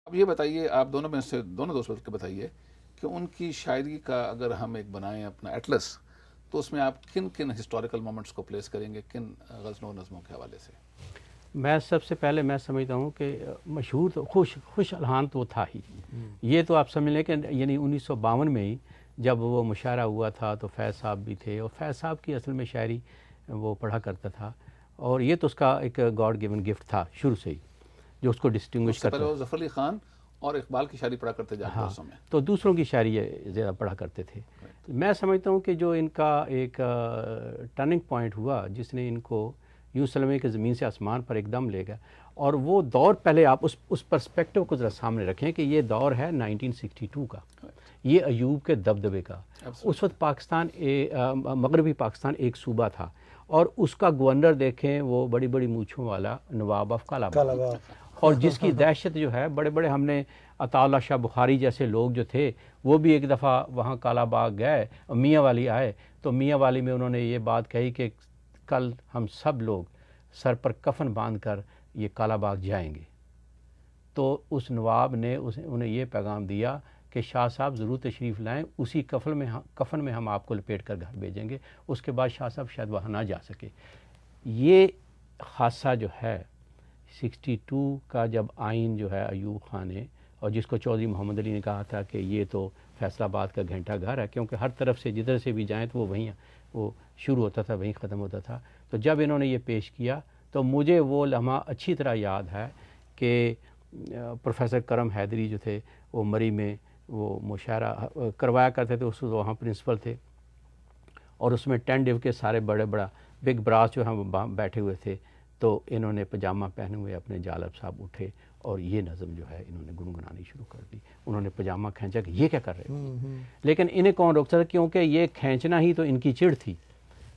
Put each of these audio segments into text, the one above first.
اب یہ بتائیے، آپ دونوں میں سے دونوں دوست مل کے بتائیے کہ ان کی شاعری کا اگر ہم ایک بنائیں اپنا ایٹلس، تو اس میں آپ کن کن ہسٹوریکل مومنٹس کو پلیس کریں گے، کن غزلوں و نظموں کے حوالے سے؟ میں سب سے پہلے میں سمجھتا ہوں کہ مشہور تو خوش الحان تو تھا ہی، یہ تو آپ سمجھ لیں کہ یعنی 1952 میں ہی جب وہ مشاعرہ ہوا تھا تو فیض صاحب بھی تھے، اور فیض صاحب کی اصل میں شاعری وہ پڑھا کرتا تھا، اور یہ تو اس کا ایک گاڈ گیون گفٹ تھا شروع سے ہی جو اس کو ڈسٹنگوش اس سے کرتا پہلے ہے۔ وہ ظفر علی خان اور اقبال کی شاعری پڑھا کرتے جا کے ہاں، برسوں میں۔ تو دوسروں کی شاعری زیادہ پڑھا کرتے تھے۔ میں سمجھتا ہوں کہ جو ان کا ایک ٹرننگ پوائنٹ ہوا جس نے ان کو یوں سلمے کے زمین سے آسمان پر ایک دم لے گیا، اور وہ دور پہلے آپ اس پرسپیکٹو کو ذرا سامنے رکھیں کہ یہ دور ہے 1962 کا، یہ ایوب کے دبدبے کا۔ اس وقت پاکستان مغربی پاکستان ایک صوبہ تھا، اور اس کا گورنر دیکھیں وہ بڑی بڑی مونچھوں والا نواب آف کالا باغ، اور جس کی دہشت جو ہے بڑے بڑے، ہم نے عطا اللہ شاہ بخاری جیسے لوگ جو تھے وہ بھی ایک دفعہ وہاں کالا باغ گئے، میاں والی آئے تو میاں والی میں انہوں نے یہ بات کہی کہ کل ہم سب لوگ سر پر کفن باندھ کر یہ کالا باغ جائیں گے۔ تو اس نواب نے انہیں یہ پیغام دیا کہ شاہ صاحب ضرور تشریف لائیں، اسی کفن میں ہم آپ کو لپیٹ کر گھر بھیجیں گے۔ اس کے بعد شاہ صاحب شاید وہاں نہ جا سکے۔ یہ حادثہ جو ہے 62 کا، جب آئین جو ہے ایوب خان نے، اور جس کو چودھری محمد علی نے کہا تھا کہ یہ تو فیصل آباد کا گھنٹہ گھر ہے، کیونکہ ہر طرف سے جدھر سے بھی جائیں تو وہ وہیں وہ شروع ہوتا تھا وہیں ختم ہوتا تھا، تو جب انہوں نے یہ پیش کیا تو مجھے وہ لمحہ اچھی طرح یاد ہے کہ پروفیسر کرم حیدری جو تھے وہ مری میں وہ مشاعرہ کروایا کرتے تھے، اس وہاں پرنسپل تھے، اور اس میں 10 ڈیو کے سارے بڑے بگ براس جو ہیں بیٹھے ہوئے تھے، تو انہوں نے پجامہ پہنے ہوئے اپنے جالب صاحب اٹھے اور یہ نظم جو ہے انہوں نے گنگنانی شروع کر دی۔ انہوں نے پجامہ کھینچا کہ یہ کیا کر رہے ہیں، لیکن انہیں کون روکتا تھا، کیونکہ یہ کھینچنا ہی تو ان کی چڑ تھی،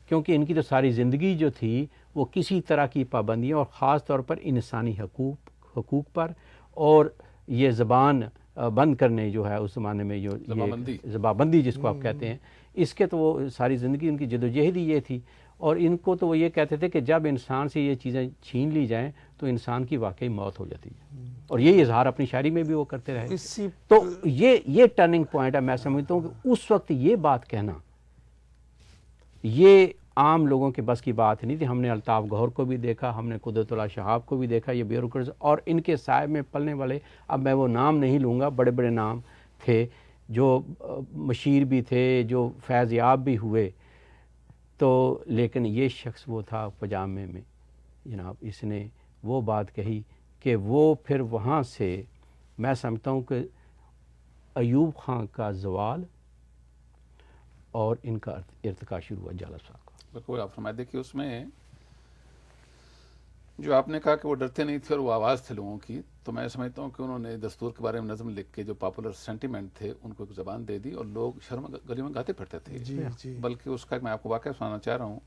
کیونکہ ان کی تو ساری زندگی جو تھی وہ کسی طرح کی پابندیاں، اور خاص طور پر انسانی حقوق پر، اور یہ زبان بند کرنے جو ہے اس زمانے میں جو زبان بندی جس کو آپ کہتے ہیں، اس کے تو وہ ساری زندگی ان کی جدوجہد ہی یہ تھی، اور ان کو تو وہ یہ کہتے تھے کہ جب انسان سے یہ چیزیں چھین لی جائیں تو انسان کی واقعی موت ہو جاتی ہے، اور یہی اظہار اپنی شاعری میں بھی وہ کرتے رہے۔ تو یہ ٹرننگ پوائنٹ ہے، میں سمجھتا ہوں کہ اس وقت یہ بات کہنا یہ عام لوگوں کے بس کی بات نہیں تھی۔ ہم نے الطاف گوہر کو بھی دیکھا، ہم نے قدرت اللہ شہاب کو بھی دیکھا، یہ بیوروکریٹس، اور ان کے سائے میں پلنے والے، اب میں وہ نام نہیں لوں گا، بڑے بڑے نام تھے جو مشیر بھی تھے، جو فیض یاب بھی ہوئے، تو لیکن یہ شخص وہ تھا پجامے میں جناب، اس نے وہ بات کہی کہ وہ پھر وہاں سے میں سمجھتا ہوں کہ ایوب خان کا زوال اور ان کا ارتقاء شروع ہوا جالب صاحب کا۔ بالکل آپ فرمائے، دیکھیے اس میں جو آپ نے کہا کہ وہ ڈرتے نہیں تھے اور وہ آواز تھے لوگوں کی، تو میں سمجھتا ہوں کہ انہوں نے دستور کے بارے میں نظم لکھ کے جو پاپولر سینٹیمنٹ تھے ان کو ایک زبان دے دی، اور لوگ شرم گلی میں گاتے پھرتے تھے۔ بلکہ اس کا میں آپ کو واقعہ سنانا چاہ رہا ہوں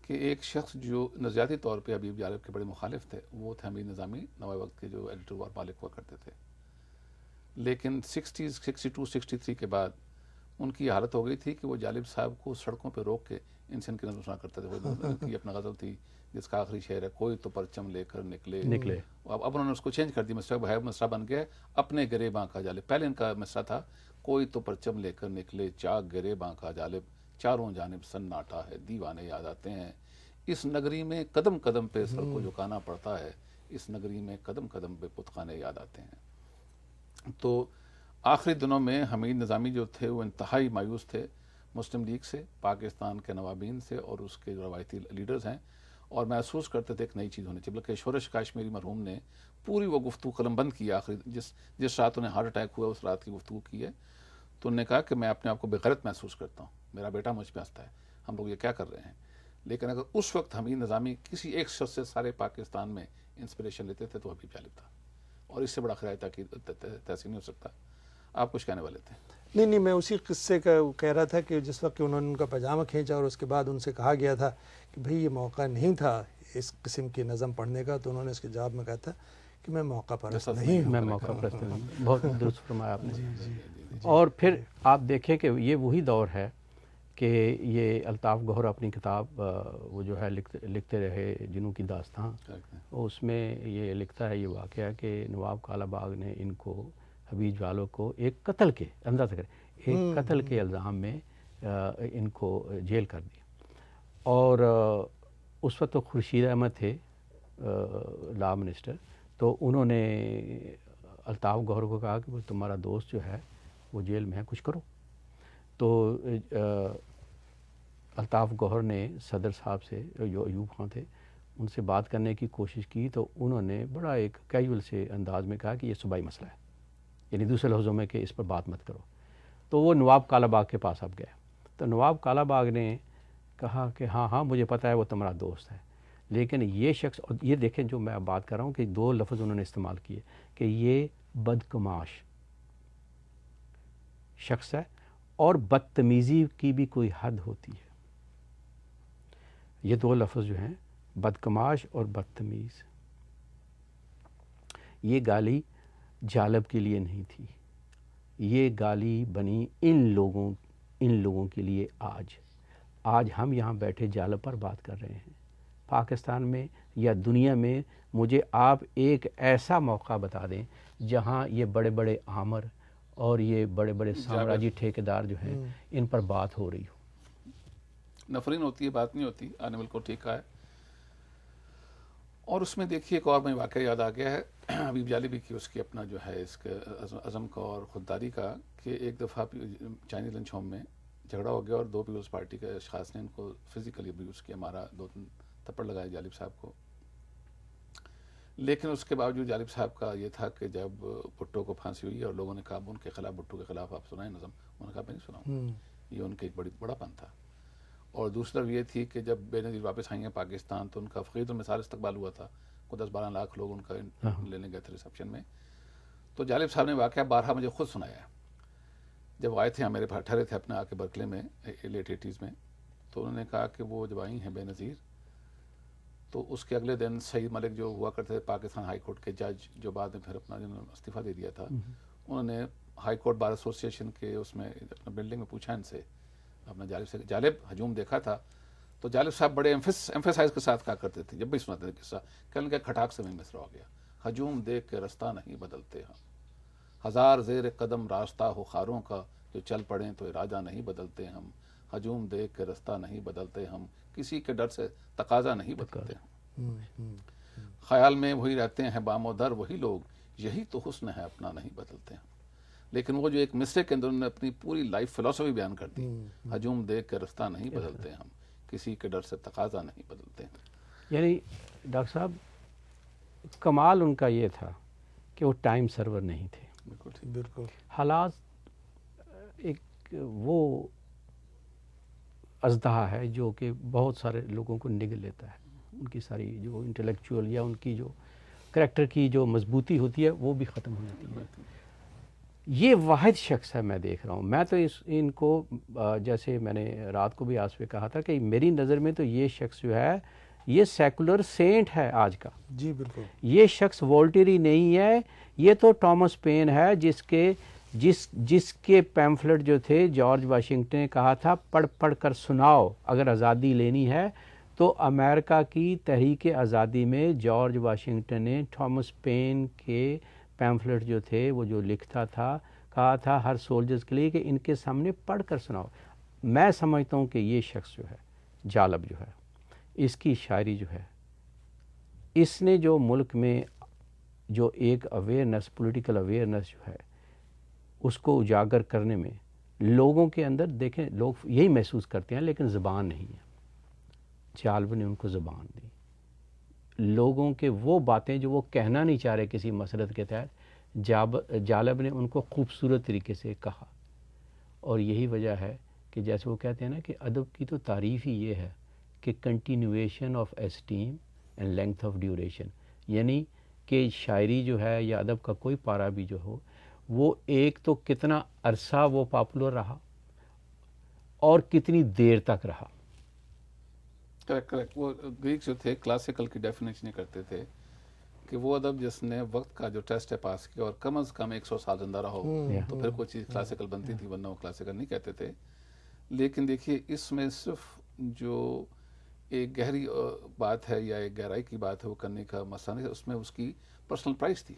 کہ ایک شخص جو نظریاتی طور پہ حبیب جالب کے بڑے مخالف تھے، وہ تھے حمید نظامی، نوائے وقت کے جو ایڈیٹر اور مالک ہوا کرتے تھے، لیکن 62 63 کے بعد ان کی حالت ہو گئی تھی کہ وہ جالب صاحب کو سڑکوں پہ روک کے ان سے ان کی نظم سنا کرتے تھے۔ ان کی اپنا غزل تھی جس کا آخری شعر ہے کوئی تو پرچم لے کر نکلے، اب انہوں نے اس کو چینج کر دی، مصرع بن گیا اپنے گریباں کا جالب۔ پہلے ان کا مصرع تھا کوئی تو پرچم لے کر نکلے چاک گریباں کا جالب، چاروں جانب سناٹا ہے دیوانے یاد آتے ہیں، اس نگری میں قدم قدم پہ سر کو جھکانا پڑتا ہے، اس نگری میں قدم قدم پہ بتخانے یاد آتے ہیں۔ تو آخری دنوں میں حمید نظامی جو تھے وہ انتہائی مایوس تھے مسلم لیگ سے، پاکستان کے نوابین سے، اور اس کے روایتی لیڈرز ہیں، اور محسوس کرتے تھے ایک نئی چیز ہونی چاہیے۔ بلکہ شورش کاشمیری مرحوم نے پوری وہ گفتگو قلم بند کی، آخری جس رات انہیں ہارٹ اٹیک ہوا اس رات کی گفتگو کی ہے، تو انہوں نے کہا کہ میں اپنے آپ کو بے غیرت محسوس کرتا ہوں، میرا بیٹا مجھ پہ ہنستا ہے، ہم لوگ یہ کیا کر رہے ہیں۔ لیکن اگر اس وقت حمید نظامی کسی ایک شخص سے سارے پاکستان میں انسپریشن لیتے تھے تو حبیب جالب تھا، اور اس سے بڑا خراج تحسین نہیں ہو سکتا۔ آپ کچھ کہنے والے تھے؟ نہیں، میں اسی قصے کا کہہ رہا تھا کہ جس وقت انہوں نے ان کا پاجامہ کھینچا اور اس کے بعد ان سے کہا گیا تھا کہ بھئی یہ موقع نہیں تھا اس قسم کی نظم پڑھنے کا، تو انہوں نے اس کے جواب میں کہا تھا کہ میں موقع پرست نہیں ہوں۔ میں موقع پرست نہیں، بہت درست فرمایا آپ نے۔ اور پھر آپ دیکھیں کہ یہ وہی دور ہے کہ یہ الطاف گوہر اپنی کتاب وہ جو ہے لکھتے رہے جنوں کی داستان، اس میں یہ لکھتا ہے یہ واقعہ کہ نواب کالا باغ نے ان کو حبیب جالو کو ایک قتل کے اندازہ کریں ایک قتل کے الزام میں ان کو جیل کر دیا، اور اس وقت تو خورشید احمد تھے لا منسٹر، تو انہوں نے الطاف گوہر کو کہا کہ تمہارا دوست جو ہے وہ جیل میں ہے، کچھ کرو۔ تو الطاف گوہر نے صدر صاحب سے جو ایوب خان تھے ان سے بات کرنے کی کوشش کی، تو انہوں نے بڑا ایک کیجول سے انداز میں کہا کہ یہ صوبائی مسئلہ ہے، یعنی دوسرے لفظوں میں کہ اس پر بات مت کرو۔ تو وہ نواب کالا باغ کے پاس اب گیا، تو نواب کالا باغ نے کہا کہ ہاں ہاں مجھے پتہ ہے وہ تمہارا دوست ہے، لیکن یہ شخص، اور یہ دیکھیں جو میں اب بات کر رہا ہوں کہ دو لفظ انہوں نے استعمال کیے کہ یہ بدکماش شخص ہے اور بدتمیزی کی بھی کوئی حد ہوتی ہے۔ یہ دو لفظ جو ہیں بدکماش اور بدتمیز، یہ گالی جالب کے لیے نہیں تھی، یہ گالی بنی ان لوگوں کے لیے آج ہم یہاں بیٹھے جالب پر بات کر رہے ہیں۔ پاکستان میں یا دنیا میں مجھے آپ ایک ایسا موقع بتا دیں جہاں یہ بڑے بڑے آمر اور یہ بڑے بڑے سامراجی ٹھیکیدار جو ہیں ان پر بات ہو رہی ہو۔ نفرین ہوتی ہے، بات نہیں ہوتی، آنے بالکل ٹھیک ہے۔ اور اس میں دیکھیے ایک اور میں واقعہ یاد آ گیا ہے حبیب جالبی کی، اس کی اپنا جو ہے اس کے عزم کا اور خودداری کا، کہ ایک دفعہ چائنیز لنچ ہوم میں جھگڑا ہو گیا اور دو پیپلز پارٹی کے اشخاص نے ان کو فزیکلی ابیوز کیا، مارا، 2-3 تھپڑ لگائے جالب صاحب کو۔ لیکن اس کے باوجود جالب صاحب کا یہ تھا کہ جب بھٹو کو پھانسی ہوئی اور لوگوں نے کہا ان کے خلاف، بھٹو کے خلاف آپ سنائیں نظم، انہوں نے کہا میں نہیں سناؤں، یہ ان کے ایک بڑا پن تھا۔ اور دوسرا یہ تھی کہ جب بے نظیر واپس آئیں گے پاکستان تو ان کا فقید المثال استقبال ہوا تھا، کو 10-12 لاکھ لوگ ان کا لینے گئے تھے ریسیپشن میں۔ تو جالب صاحب نے واقعہ بارہا مجھے خود سنایا ہے۔ جب آئے تھے میرے ٹھہرے تھے اپنے آ کے برکلے میں لیٹ 80s میں، تو انہوں نے کہا کہ وہ جب آئی ہیں بے نظیر، تو اس کے اگلے دن سعید ملک جو ہوا کرتے تھے پاکستان ہائی کورٹ کے جج، جو بعد میں پھر اپنا جنہوں نے استعفیٰ دے دیا تھا، انہوں نے ہائی کورٹ بار ایسوسی ایشن کے اس میں اپنا بلڈنگ میں پوچھا ان سے، اپنا جالب سے جالب ہجوم دیکھا تھا؟ تو جالب صاحب بڑے ایمفیسائز کے ساتھ کہا کرتے تھے جب بھی سناتے تھے قصہ، کہنے لگے کھٹاک سے میں مصرع ہو گیا، ہجوم دیکھ کے رستہ نہیں بدلتے ہم، ہزار زیر قدم راستہ ہو خاروں کا، جو چل پڑیں تو ارادہ نہیں بدلتے ہم، ہجوم دیکھ کے رستہ نہیں بدلتے ہم، کسی کے ڈر سے تقاضا نہیں بدلتے ہم، خیال میں وہی رہتے ہیں بام و در وہی لوگ، یہی تو حسن ہے اپنا نہیں بدلتے ہم۔ لیکن وہ جو ایک مصرے کے اندر انہوں نے اپنی پوری لائف فلسفی بیان کر دی، ہجوم دیکھ کے رستہ نہیں بدلتے ہم، کسی کے ڈر سے تقاضا نہیں بدلتے ہیں۔ یعنی ڈاکٹر صاحب کمال ان کا یہ تھا کہ وہ ٹائم سرور نہیں تھے، بالکل حالات ایک وہ اژدہا ہے جو کہ بہت سارے لوگوں کو نگل لیتا ہے، ان کی ساری جو انٹلیکچوئل یا ان کی جو کریکٹر کی جو مضبوطی ہوتی ہے وہ بھی ختم ہو جاتی ہے۔ یہ واحد شخص ہے میں دیکھ رہا ہوں، میں تو ان کو جیسے میں نے رات کو بھی آس پہ کہا تھا کہ میری نظر میں تو یہ شخص جو ہے یہ سیکولر سینٹ ہے آج کا۔ جی بالکل، یہ شخص وولٹیری نہیں ہے، یہ تو ٹامس پین ہے جس کے پیمفلٹ جو تھے جارج واشنگٹن نے کہا تھا پڑھ پڑھ کر سناؤ اگر آزادی لینی ہے، تو امریکہ کی تحریک آزادی میں جارج واشنگٹن نے ٹامس پین کے پیمفلٹ جو تھے وہ جو لکھتا تھا، کہا تھا ہر سولجرز کے لیے کہ ان کے سامنے پڑھ کر سناؤ۔ میں سمجھتا ہوں کہ یہ شخص جو ہے جالب جو ہے، اس کی شاعری جو ہے، اس نے جو ملک میں جو ایک اویئرنیس، پولیٹیکل اویئرنیس جو ہے اس کو اجاگر کرنے میں لوگوں کے اندر، دیکھیں لوگ یہی محسوس کرتے ہیں لیکن زبان نہیں ہے، جالب نے ان کو زبان دی، لوگوں کے وہ باتیں جو وہ کہنا نہیں چاہ رہے کسی مسلط کے تحت، جالب نے ان کو خوبصورت طریقے سے کہا۔ اور یہی وجہ ہے کہ جیسے وہ کہتے ہیں نا کہ ادب کی تو تعریف ہی یہ ہے کہ continuation of stem and length of duration, یعنی کہ شاعری جو ہے یا ادب کا کوئی پارا بھی جو ہو وہ ایک تو کتنا عرصہ وہ پاپولر رہا اور کتنی دیر تک رہا۔ کریکٹ، وہ گریکس جو تھے کلاسیکل کی ڈیفینیشن کرتے تھے کہ وہ ادب جس نے وقت کا جو ٹیسٹ ہے پاس کیا اور کم از کم 100 سال زندہ رہا ہو تو پھر کوئی چیز کلاسیکل بنتی تھی، ورنہ وہ کلاسیکل نہیں کہتے تھے۔ لیکن دیکھیے اس میں صرف جو ایک گہری بات ہے یا ایک گہرائی کی بات ہے وہ کرنے کا مسئلہ نہیں، اس میں اس کی پرسنل پرائز تھی.